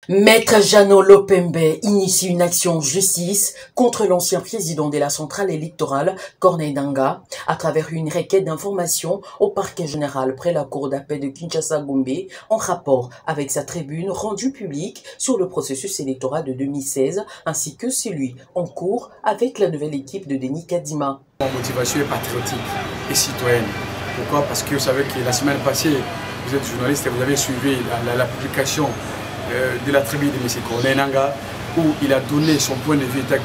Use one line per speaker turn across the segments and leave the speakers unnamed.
Maître Jeannot Lopembe initie une action en justice contre l'ancien président de la centrale électorale, Corneille Nangaa, à travers une requête d'information au parquet général près la cour d'appel de Kinshasa-Gombe en rapport avec sa tribune rendue publique sur le processus électoral de 2016 ainsi que celui en cours avec la nouvelle équipe de Denis Kadima.
Mon motivation est patriotique et citoyenne. Pourquoi? Parce que vous savez que la semaine passée, vous êtes journaliste et vous avez suivi la publication de la tribune de M. Corneille Nangaa, où il a donné son point de vue étant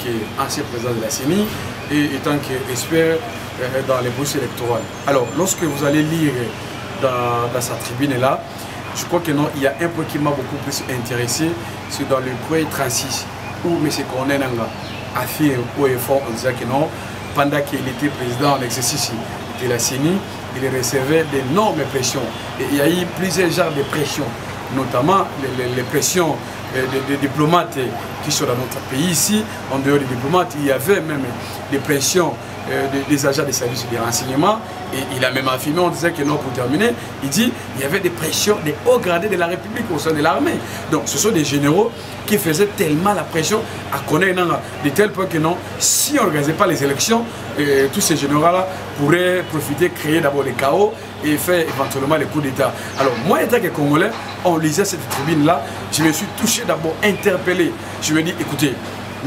ancien président de la CENI et étant qu'expert dans les processus électoraux. Alors, lorsque vous allez lire dans sa tribune là, je crois que non, il y a un point qui m'a beaucoup plus intéressé, c'est dans le point 36, où M. Corneille Nangaa affirme haut et fort en disant que non, pendant qu'il était président en exercice de la CENI, il recevait d'énormes pressions. Et il y a eu plusieurs genres de pressions, notamment les pressions des diplomates qui sont dans notre pays ici. En dehors des diplomates, il y avait même des pressions des agents des services de renseignement. Et il a même affirmé, on disait que non, pour terminer, il dit qu'il y avait des pressions des hauts gradés de la République au sein de l'armée. Donc ce sont des généraux qui faisaient tellement la pression à Corneille Nangaa, de tel point que non, si on n'organisait pas les élections, tous ces généraux-là pourraient profiter, créer d'abord les chaos et faire éventuellement les coups d'État. Alors moi, étant que Congolais, on lisait cette tribune-là, je me suis touché d'abord, interpellé. Je me dis, écoutez,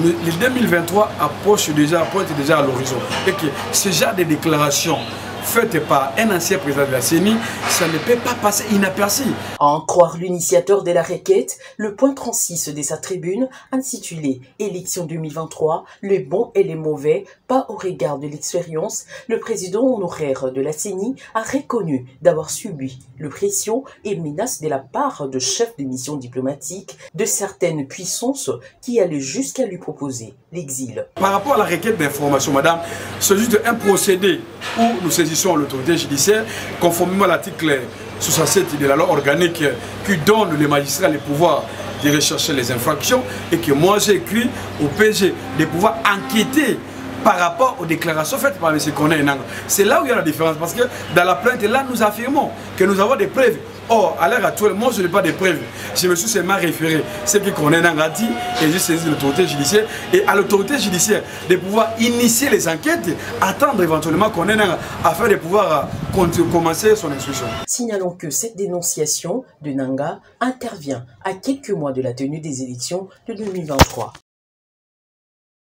le 2023 pointe déjà à l'horizon. Et que ce genre de déclarations faites par un ancien président de la CENI, ça ne peut pas passer inaperçu.
À en croire l'initiateur de la requête, le point 36 de sa tribune, intitulé « Élection 2023, les bons et les mauvais, pas au regard de l'expérience », le président honoraire de la CENI a reconnu d'avoir subi le pression et menaces de la part de chefs de mission diplomatique de certaines puissances qui allaient jusqu'à lui proposer l'exil.
Par rapport à la requête d'information, madame, c'est juste un procédé où nous saisissons l'autorité judiciaire conformément à l'article 67 de la loi organique qui donne les magistrats le pouvoir de rechercher les infractions et que moi j'ai écrit au PG de pouvoir enquêter par rapport aux déclarations faites par M. Corneille Nangaa. C'est là où il y a la différence parce que dans la plainte, là nous affirmons que nous avons des preuves. Or, à l'heure actuelle, moi je n'ai pas de preuves. Je me suis seulement référé ce que Corneille Nangaa dit et j'ai saisi l'autorité judiciaire et à l'autorité judiciaire de pouvoir initier les enquêtes, attendre éventuellement Corneille Nangaa afin de pouvoir commencer son instruction.
Signalons que cette dénonciation de Nangaa intervient à quelques mois de la tenue des élections de 2023.